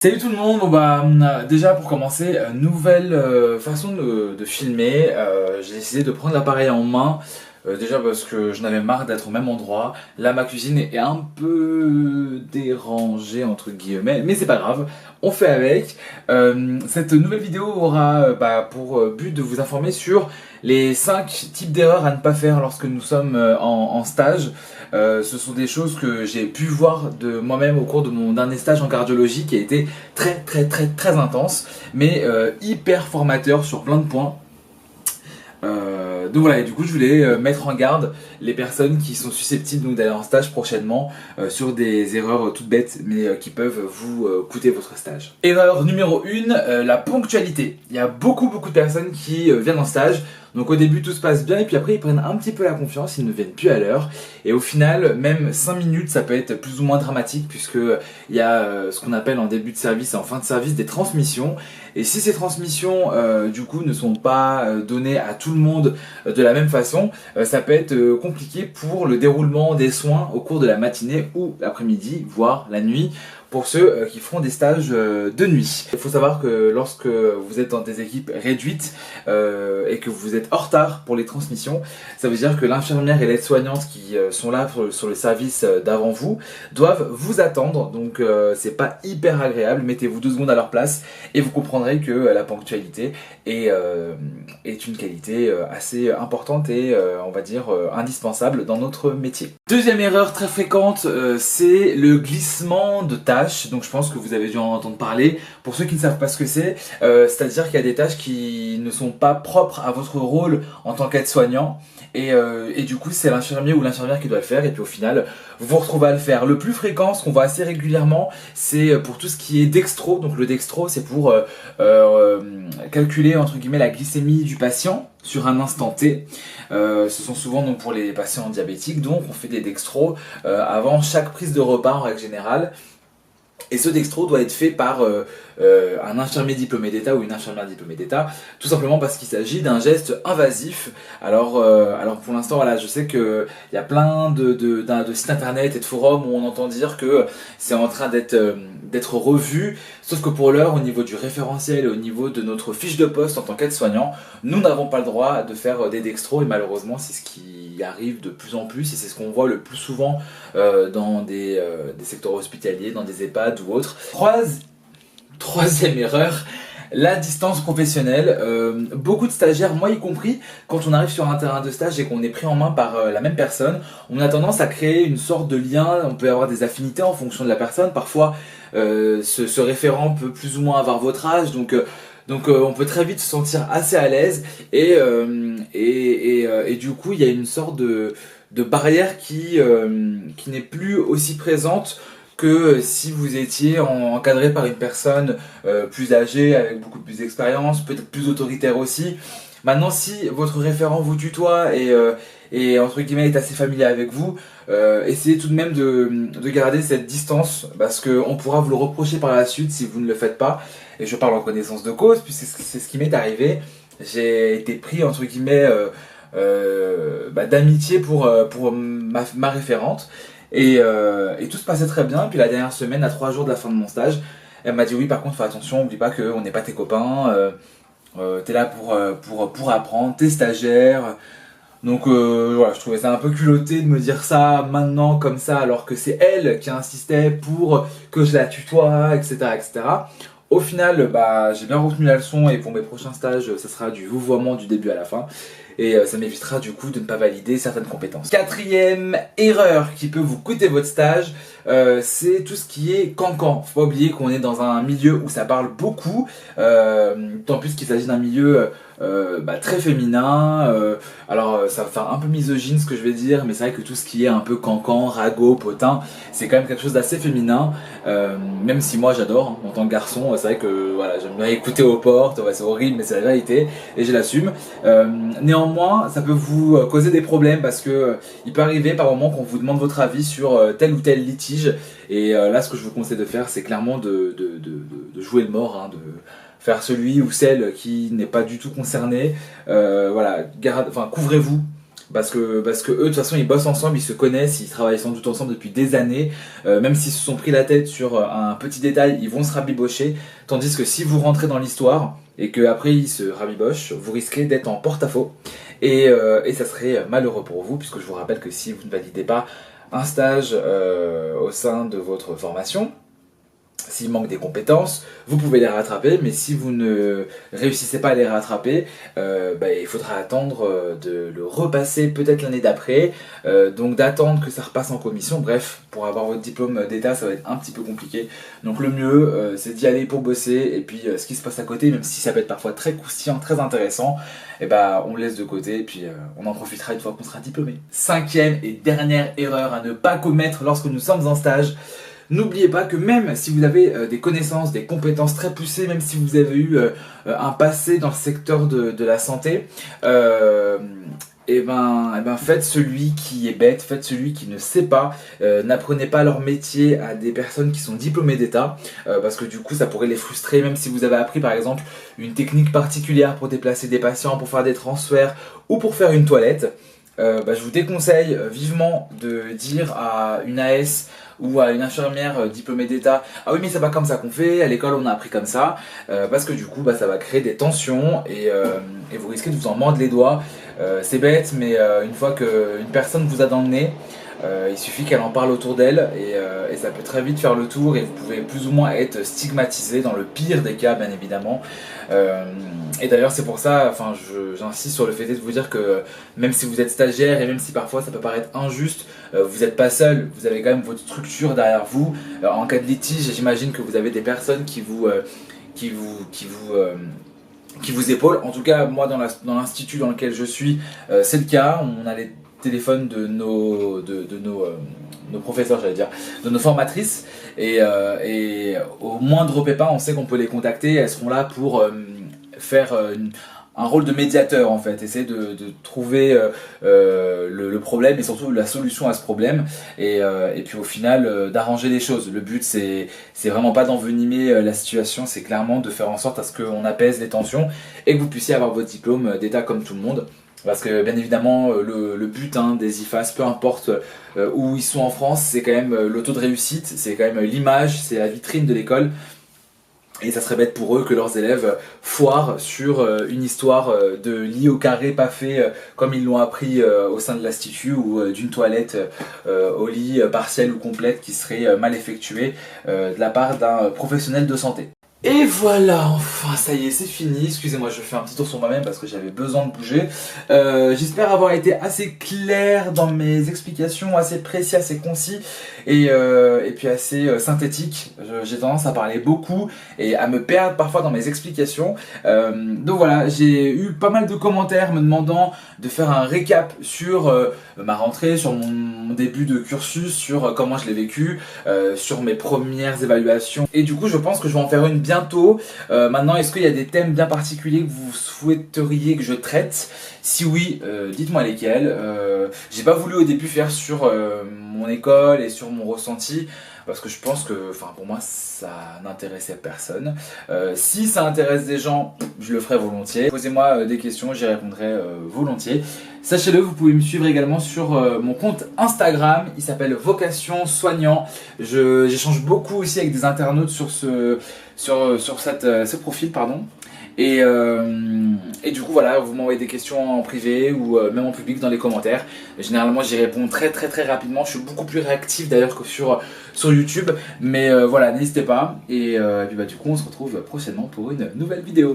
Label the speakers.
Speaker 1: Salut tout le monde, déjà pour commencer, nouvelle façon de filmer. J'ai décidé de prendre l'appareil en main, déjà parce que je n'avais marre d'être au même endroit. Là ma cuisine est un peu dérangée entre guillemets, mais c'est pas grave, on fait avec. Cette nouvelle vidéo aura pour but de vous informer sur les 5 types d'erreurs à ne pas faire lorsque nous sommes en stage. Ce sont des choses que j'ai pu voir de moi-même au cours de mon dernier stage en cardiologie qui a été très intense, mais hyper formateur sur plein de points. Donc voilà, et du coup je voulais mettre en garde les personnes qui sont susceptibles donc, d'aller en stage prochainement sur des erreurs toutes bêtes mais qui peuvent vous coûter votre stage. Erreur numéro 1, la ponctualité. Il y a beaucoup de personnes qui viennent en stage. Donc au début tout se passe bien et puis après ils prennent un petit peu la confiance, ils ne viennent plus à l'heure. Et au final, même 5 minutes ça peut être plus ou moins dramatique puisque il y a ce qu'on appelle en début de service et en fin de service des transmissions. Et si ces transmissions du coup ne sont pas données à tout le monde de la même façon, ça peut être compliqué pour le déroulement des soins au cours de la matinée ou l'après-midi, voire la nuit, pour ceux qui feront des stages de nuit. Il faut savoir que lorsque vous êtes dans des équipes réduites et que vous êtes en retard pour les transmissions, ça veut dire que l'infirmière et l'aide-soignante qui sont là sur le service d'avant vous doivent vous attendre, donc c'est pas hyper agréable. Mettez-vous 2 secondes à leur place et vous comprendrez que la ponctualité est une qualité assez importante et on va dire indispensable dans notre métier. Deuxième erreur très fréquente, c'est le glissement de tâches. Donc je pense que vous avez dû en entendre parler. Pour ceux qui ne savent pas ce que c'est-à-dire qu'il y a des tâches qui ne sont pas propres à votre rôle en tant qu'aide-soignant. Et du coup c'est l'infirmier ou l'infirmière qui doit le faire et puis au final vous vous retrouvez à le faire. Le plus fréquent, ce qu'on voit assez régulièrement, c'est pour tout ce qui est dextro. Donc le dextro c'est pour calculer entre guillemets la glycémie du patient sur un instant T. Ce sont souvent donc pour les patients diabétiques, donc on fait des dextros avant chaque prise de repas en règle générale. Et ce dextro doit être fait par un infirmier diplômé d'État ou une infirmière diplômée d'État, tout simplement parce qu'il s'agit d'un geste invasif. Alors pour l'instant, voilà, je sais qu'il y a plein de sites internet et de forums où on entend dire que c'est en train d'être revu, sauf que pour l'heure, au niveau du référentiel et au niveau de notre fiche de poste en tant qu'aide-soignant, nous n'avons pas le droit de faire des dextros et malheureusement c'est ce qui arrive de plus en plus et c'est ce qu'on voit le plus souvent dans des secteurs hospitaliers, dans des EHPAD ou autres. Troisième erreur, la distance professionnelle. Beaucoup de stagiaires, moi y compris, quand on arrive sur un terrain de stage et qu'on est pris en main par la même personne, on a tendance à créer une sorte de lien, on peut avoir des affinités en fonction de la personne. Parfois, ce référent peut plus ou moins avoir votre âge, donc on peut très vite se sentir assez à l'aise et du coup il y a une sorte de barrière qui n'est plus aussi présente que si vous étiez encadré par une personne plus âgée, avec beaucoup plus d'expérience, peut-être plus autoritaire aussi. Maintenant, si votre référent vous tutoie et entre guillemets est assez familier avec vous, essayez tout de même de garder cette distance parce qu'on pourra vous le reprocher par la suite si vous ne le faites pas. Et je parle en connaissance de cause puisque c'est ce qui m'est arrivé. J'ai été pris entre guillemets d'amitié pour ma référente et tout se passait très bien. Puis la dernière semaine, à 3 jours de la fin de mon stage, elle m'a dit oui, par contre fais attention, oublie pas qu'on n'est pas tes copains, t'es là pour apprendre, t'es stagiaire. Donc voilà, je trouvais ça un peu culotté de me dire ça maintenant comme ça alors que c'est elle qui insistait pour que je la tutoie, etc. Au final, j'ai bien retenu la leçon et pour mes prochains stages, ça sera du vouvoiement du début à la fin. Et ça m'évitera du coup de ne pas valider certaines compétences. Quatrième erreur qui peut vous coûter votre stage, c'est tout ce qui est cancan. Faut pas oublier qu'on est dans un milieu où ça parle beaucoup, tant plus qu'il s'agit d'un milieu très féminin. Alors ça va faire un peu misogyne ce que je vais dire, mais c'est vrai que tout ce qui est un peu cancan, ragot, potin, c'est quand même quelque chose d'assez féminin. Même si moi j'adore en tant que garçon, c'est vrai que voilà, j'aime bien écouter aux portes, ouais, c'est horrible mais c'est la vérité et je l'assume. Néanmoins, ça peut vous causer des problèmes parce que il peut arriver par moment qu'on vous demande votre avis sur tel ou tel litige et là ce que je vous conseille de faire c'est clairement de jouer le mort, hein, de faire celui ou celle qui n'est pas du tout concerné. Voilà, couvrez-vous. parce que eux de toute façon ils bossent ensemble, ils se connaissent, ils travaillent sans doute ensemble depuis des années, même s'ils se sont pris la tête sur un petit détail, ils vont se rabibocher, tandis que si vous rentrez dans l'histoire et qu'après ils se rabibochent, vous risquez d'être en porte-à-faux et ça serait malheureux pour vous, puisque je vous rappelle que si vous ne validez pas un stage au sein de votre formation, s'il manque des compétences, vous pouvez les rattraper, mais si vous ne réussissez pas à les rattraper, il faudra attendre de le repasser peut-être l'année d'après, donc d'attendre que ça repasse en commission. Bref, pour avoir votre diplôme d'état, ça va être un petit peu compliqué. Donc le mieux, c'est d'y aller pour bosser, et puis ce qui se passe à côté, même si ça peut être parfois très croustillant, très intéressant, on le laisse de côté, et puis on en profitera une fois qu'on sera diplômé. 5e et dernière erreur à ne pas commettre lorsque nous sommes en stage. N'oubliez pas que même si vous avez des connaissances, des compétences très poussées, même si vous avez eu un passé dans le secteur de la santé, faites celui qui est bête, faites celui qui ne sait pas, n'apprenez pas leur métier à des personnes qui sont diplômées d'état, parce que du coup ça pourrait les frustrer, même si vous avez appris par exemple une technique particulière pour déplacer des patients, pour faire des transferts ou pour faire une toilette. Je vous déconseille vivement de dire à une AS ou à une infirmière diplômée d'état « Ah oui mais c'est pas comme ça qu'on fait, à l'école on a appris comme ça », parce que du coup ça va créer des tensions et vous risquez de vous en mordre les doigts. C'est bête, mais une fois qu'une personne vous a dans le nez, il suffit qu'elle en parle autour d'elle et ça peut très vite faire le tour et vous pouvez plus ou moins être stigmatisé dans le pire des cas, bien évidemment. Et d'ailleurs c'est pour ça, j'insiste sur le fait de vous dire que même si vous êtes stagiaire et même si parfois ça peut paraître injuste, vous n'êtes pas seul, vous avez quand même votre structure derrière vous. En cas de litige, j'imagine que vous avez des personnes qui vous épaulent. En tout cas, moi dans l'institut dans lequel je suis, c'est le cas. On a les téléphones de nos professeurs, j'allais dire, de nos formatrices, et au moindre pépin, on sait qu'on peut les contacter. Elles seront là pour faire un rôle de médiateur en fait, essayer de trouver le problème et surtout la solution à ce problème et puis au final d'arranger les choses. Le but c'est vraiment pas d'envenimer la situation, c'est clairement de faire en sorte à ce qu'on apaise les tensions et que vous puissiez avoir votre diplôme d'état comme tout le monde. Parce que bien évidemment le but des IFAS, peu importe où ils sont en France, c'est quand même le taux de réussite, c'est quand même l'image, c'est la vitrine de l'école. Et ça serait bête pour eux que leurs élèves foirent sur une histoire de lit au carré pas fait comme ils l'ont appris au sein de l'institut, ou d'une toilette au lit partielle ou complète qui serait mal effectuée de la part d'un professionnel de santé. Et voilà, enfin ça y est, c'est fini. Excusez-moi, je fais un petit tour sur moi-même parce que j'avais besoin de bouger. J'espère avoir été assez clair dans mes explications, assez précis, assez concis et puis assez synthétique. J'ai tendance à parler beaucoup et à me perdre parfois dans mes explications. Donc voilà, j'ai eu pas mal de commentaires me demandant de faire un récap sur ma rentrée, sur mon début de cursus, sur comment je l'ai vécu, sur mes premières évaluations. Et du coup, je pense que je vais en faire une bientôt. Maintenant, est-ce qu'il y a des thèmes bien particuliers que vous souhaiteriez que je traite? Si oui, dites-moi lesquels. J'ai pas voulu au début faire sur mon école et sur mon ressenti, parce que je pense que, pour moi, ça n'intéressait personne. Si ça intéresse des gens, je le ferai volontiers. Posez-moi des questions, j'y répondrai volontiers. Sachez-le, vous pouvez me suivre également sur mon compte Instagram, il s'appelle Vocation Soignant. J'échange beaucoup aussi avec des internautes sur ce profil, pardon. Et du coup voilà, vous m'envoyez des questions en privé ou même en public dans les commentaires. Généralement j'y réponds très rapidement, je suis beaucoup plus réactif d'ailleurs que sur YouTube. Mais voilà, n'hésitez pas. Et puis du coup on se retrouve prochainement pour une nouvelle vidéo.